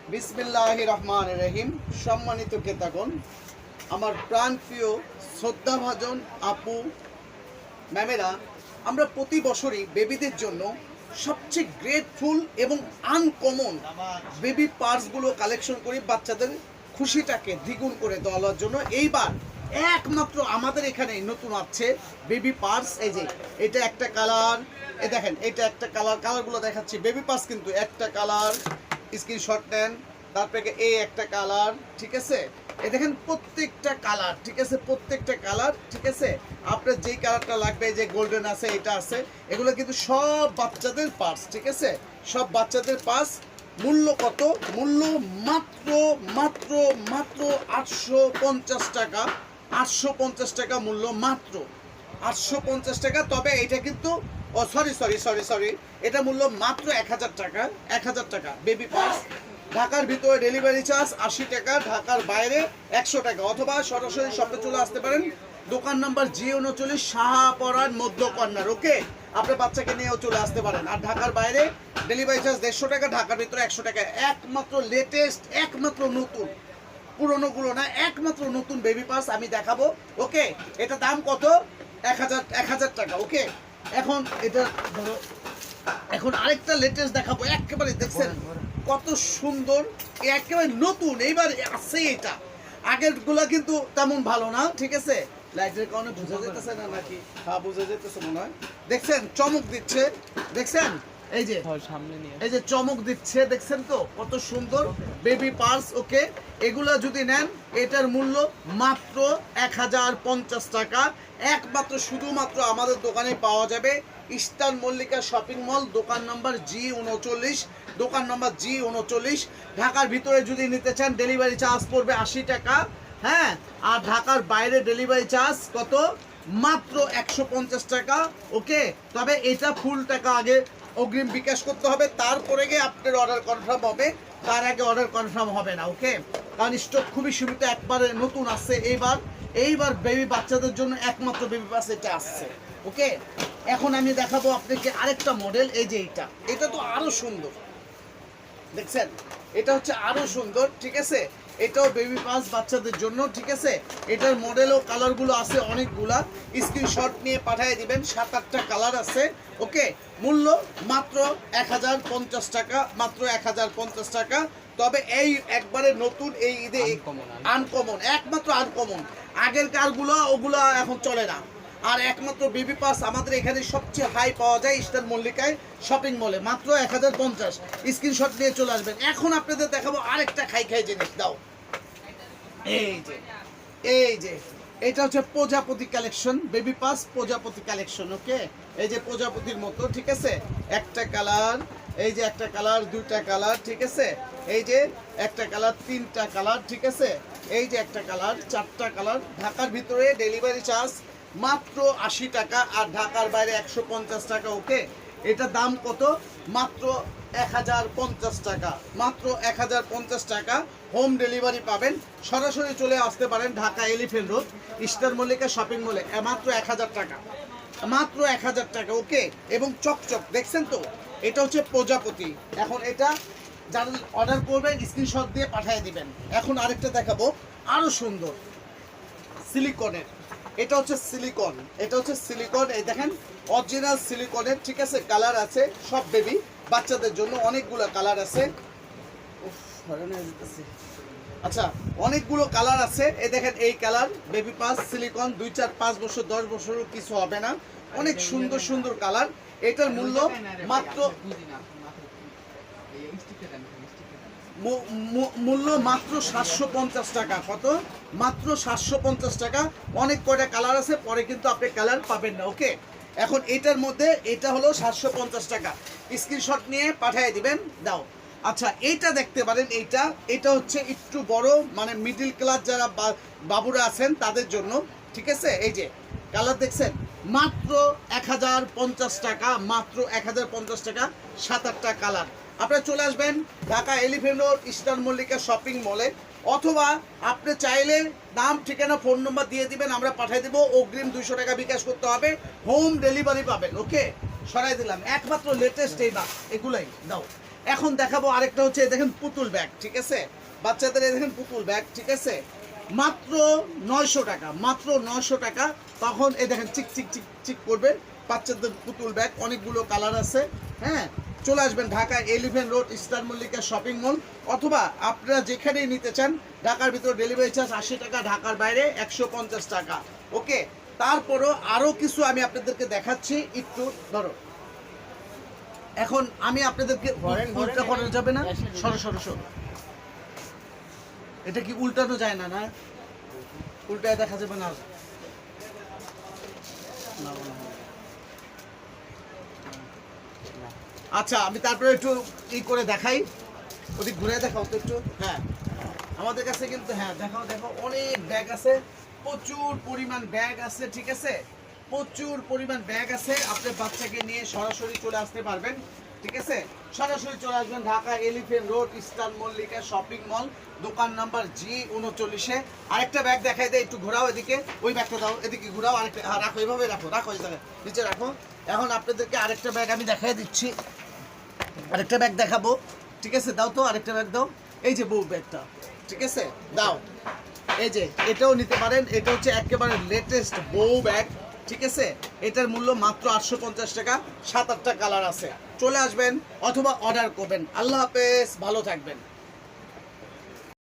বিসমিল্লাহির রহমানির রহিম। সম্মানিত ক্রেতাগণ, আমার প্রাণপ্রিয় শ্রদ্ধাভাজন আপু ম্যামেরা, আমরা প্রতি বছরই বেবিদের জন্য সবচেয়ে গ্রেটফুল এবং আনকমন বেবি পার্সগুলো কালেকশন করি বাচ্চাদের খুশিটাকে দ্বিগুণ করে দেওয়ার জন্য। এইবার একমাত্র আমাদের এখানে নতুন আছে বেবি পার্স। এই যে এটা একটা কালার, এই দেখেন এটা একটা কালার, কালারগুলো দেখাচ্ছি। বেবি পার্স কিন্তু একটা কালার, স্ক্রিনশট নেন। তারপরে এই একটা কালার, ঠিক আছে। এই দেখেন প্রত্যেকটা কালার, ঠিক আছে, প্রত্যেকটা কালার, ঠিক আছে। আপনার যেই কালারটা লাগবে, যে গোল্ডেন আছে, এটা আছে, এগুলো কিন্তু সব বাচ্চাদের পার্স, ঠিক আছে, সব বাচ্চাদের পার্স। মূল্য কত? মূল্য মাত্র মাত্র মাত্র 850 টাকা। 850 টাকা মূল্য, মাত্র 850 টাকা। তবে এটা কিন্তু সরি, এটা মূল্য মাত্র 1000 টাকা। 1000 টাকা বেবি পার্স। ঢাকার ভিতরে ডেলিভারি চার্জ 80 টাকা, ঢাকার বাইরে 100 টাকা। অথবা সরাসরি শপে চলে আসতে পারেন। দোকান নাম্বার G39 শাহপরান মধ্য কর্নার। ওকে, আপনার বাচ্চাকে নিয়েও চলে আসতে পারেন। আর ঢাকার বাইরে ডেলিভারি চার্জ 150 টাকা, ঢাকার ভিতরে 100 টাকা। একমাত্র লেটেস্ট, একমাত্র নতুন, পুরনোগুলো না, একমাত্র নতুন বেবি পার্স আমি দেখাবো। ওকে, এটা দাম কত? 1000 টাকা। ওকে, এখন এটা ধরো, এখন আরেকটা লেটেস্ট দেখাবো। একেবারে দেখছেন কত সুন্দর, একেবারে নতুন, এইবার আছে এটা। আগের গুলা কিন্তু তেমন ভালো না, ঠিক আছে। লাইটের কারণে বোঝা যেতেছে না নাকি? হ্যাঁ, বোঝা যেতেছে মনে হয়। দেখছেন চমক দিচ্ছে, দেখছেন এই যে সামনে নিয়ে, এই যে চমক দিচ্ছে, দেখছেন তো কত সুন্দর বেবি পার্স। ওকে, এগুলা যদি নেন এটার মূল্য মাত্র 1050 টাকা। একমাত্র শুধুমাত্র আমাদের দোকানে পাওয়া যাবে। ইস্টার্ন মল্লিকা শপিং মল, দোকান নম্বর G39, দোকান নম্বর G39। ঢাকার ভিতরে যদি নিতে চান ডেলিভারি চার্জ পড়বে 80 টাকা। হ্যাঁ, আর ঢাকার বাইরে ডেলিভারি চার্জ কত? মাত্র 150 টাকা। ওকে, তবে এটা ফুল টাকা আগে অগ্রিম বিকাশ করতে হবে, তারপরে গিয়ে আপনার অর্ডার কনফার্ম হবে, তার আগে অর্ডার কনফার্ম হবে না। ওকে, কারণ স্টক খুবই সীমিত, একবারে নতুন আসছে এইবার বেবি বাচ্চাদের জন্য একমাত্র বেবি পাস এটা আসছে। ওকে, এখন আমি দেখাবো আপনাকে আরেকটা মডেল। এই যে এটা তো আরো সুন্দর, দেখছেন, এটা হচ্ছে আরো সুন্দর, ঠিক আছে। এটাও বেবি পাস বাচ্চাদের জন্য, ঠিক আছে। এটার মডেল ও কালারগুলো আছে অনেকগুলা, স্ক্রিনশট নিয়ে পাঠিয়ে দিবেন। 7-8টা কালার আছে। ওকে, মূল্য মাত্র 1050 টাকা, মাত্র 1050 টাকা। তবে এই একবারে নতুন, এই ঈদে আনকমন, একমাত্র আনকমন। আগের কালগুলো ওগুলা এখন চলে না। আর একমাত্র বেবি পাস আমাদের এখানে সবচেয়ে হাই পাওয়া যায় ইস্টার্ন মল্লিকায় শপিং মলে, মাত্র 1050। স্ক্রিনশট নিয়ে চলে আসবেন। এখন আপনাদের দেখাবো আরেকটা খাই জিনিস। দাও, এই যে এটা হচ্ছে প্রজাপতি কালেকশন, বেবি পাস প্রজাপতি কালেকশন। ওকে, এই যে প্রজাপতির মতো, ঠিক আছে। একটা কালার, এই যে একটা কালার, দুইটা কালার, ঠিক আছে। এই যে একটা কালার, তিনটা কালার, ঠিক আছে। এই যে একটা কালার, চারটা কালার। ঢাকার ভিতরে ডেলিভারি চার্জ মাত্র 80 টাকা, আর ঢাকার বাইরে 150 টাকা। ওকে, এটা দাম কত? মাত্র 1050 টাকা, মাত্র 1050 টাকা। হোম ডেলিভারি পাবেন। সরাসরি চলে আসতে পারেন Dhaka elephant road eastern Mallika shopping মলে, মাত্র 1000 টাকা, মাত্র 1000 টাকা। ওকে, এবং চকচক, দেখছেন তো, এটা হচ্ছে প্রজাপতি। এখন এটা যারা অর্ডার করবেন স্ক্রিনশট দিয়ে পাঠিয়ে দিবেন। এখন আরেকটা দেখাবো আরো সুন্দর, সিলিকনের। এটা হচ্ছে সিলিকন, এটা হচ্ছে সিলিকন। এই দেখেন অরিজিনাল সিলিকনের, ঠিক আছে। কালার আছে সব বেবি বাচ্চাদের জন্য, অনেকগুলো কালার আছে। আচ্ছা, অনেকগুলো কালার আছে। এই দেখেন এই কালার, বেবি পাস সিলিকন, 2, 4, 5 বছর 10 বছরও কিছু হবে না। অনেক সুন্দর সুন্দর কালার। এটার মূল্য মাত্র মূল্য মাত্র 750 টাকা। কত? মাত্র 750 টাকা। অনেক কয়টা কালার আছে, পরে কিন্তু আপনি কালার পাবেন না। ওকে, এখন এটার মধ্যে এটা হলো 750 টাকা। স্ক্রিনশট নিয়ে পাঠিয়ে দিবেন। দাও, আচ্ছা, এইটা দেখতে পারেন। এটা হচ্ছে একটু বড়, মানে মিডল ক্লাস যারা বাবুরা আছেন তাদের জন্য, ঠিক আছে। এই যে কালার দেখছেন, মাত্র 1050 টাকা, মাত্র 1050 টাকা। 7-8টা কালার। আপনারা চলে আসবেন Dhaka elephant road eastern Mallika shopping মলে, অথবা আপনি চাইলে নাম, ঠিকানা, ফোন নম্বর দিয়ে দিবেন, আমরা পাঠিয়ে দেবো। অগ্রিম 200 টাকা বিকাশ করতে হবে, হোম ডেলিভারি পাবেন। ওকে, সরাই দিলাম। একমাত্র লেটেস্ট এই এগুলাই। দাও, এখন দেখাবো আরেকটা হচ্ছে দেখেন পুতুল ব্যাগ, ঠিক আছে, বাচ্চাদের এই দেখেন পুতুল ব্যাগ, ঠিক আছে, মাত্র 900 টাকা, মাত্র 900 টাকা। তখন এই দেখেন চিক চিক চিক চিক করবে বাচ্চাদের পুতুল ব্যাগ, অনেকগুলো কালার আছে। হ্যাঁ, চলে আসবেন Dhaka elephant road eastern Mallika shopping mall, অথবা আপনারা যেখানেই নিতে চান ঢাকার ভিতর ডেলিভারি চার্জ 80 টাকা, ঢাকার বাইরে 150 টাকা। ওকে, তারপরও আরও কিছু আমি আপনাদেরকে দেখাচ্ছি, একটু ধরো। এখন আমি আপনাদেরকে উল্টা করা যাবে না, সরো সরো সরো, এটা কি উল্টানো যায় না? না উল্টায় দেখা যাবে না। আচ্ছা, আমি তারপরে একটু করে দেখাই, ওদিক ঘুরে দেখাও তো একটু। হ্যাঁ, আমাদের কাছে কিন্তু, হ্যাঁ দেখাও দেখাও, অনেক ব্যাগ আছে, প্রচুর পরিমাণ ব্যাগ আছে, ঠিক আছে, প্রচুর পরিমাণ ব্যাগ আছে। আপনার বাচ্চাকে নিয়ে সরাসরি চলে আসতে পারবেন, ঠিক আছে, সরাসরি চলে আসবেন Dhaka elephant road eastern Mallika shopping mall, দোকান নাম্বার G39-এ। আরেকটা ব্যাগ দেখাই দেয়, একটু ঘোরাও এদিকে, ওই ব্যাগটা দাও, এদিকে ঘোরাও, আরেকটা রাখো, এইভাবে রাখো, রাখো এই জায়গায় নিচে রাখো। এখন আপনাদেরকে আরেকটা ব্যাগ আমি দেখাই দিচ্ছি, আরেকটা ব্যাগ দেখাবো, ঠিক আছে, দাও তো আরেকটা ব্যাগ দাও, এই যে বউ ব্যাগটা, ঠিক আছে, দাও, এই যে এটাও নিতে পারেন, এটা হচ্ছে একেবারে লেটেস্ট বউ ব্যাগ, ঠিক আছে, এটার মূল্য মাত্র 850 টাকা, 7-8টা কালার আছে। চলে আসবেন অথবা অর্ডার করবেন। আল্লাহ হাফেজ, ভালো থাকবেন।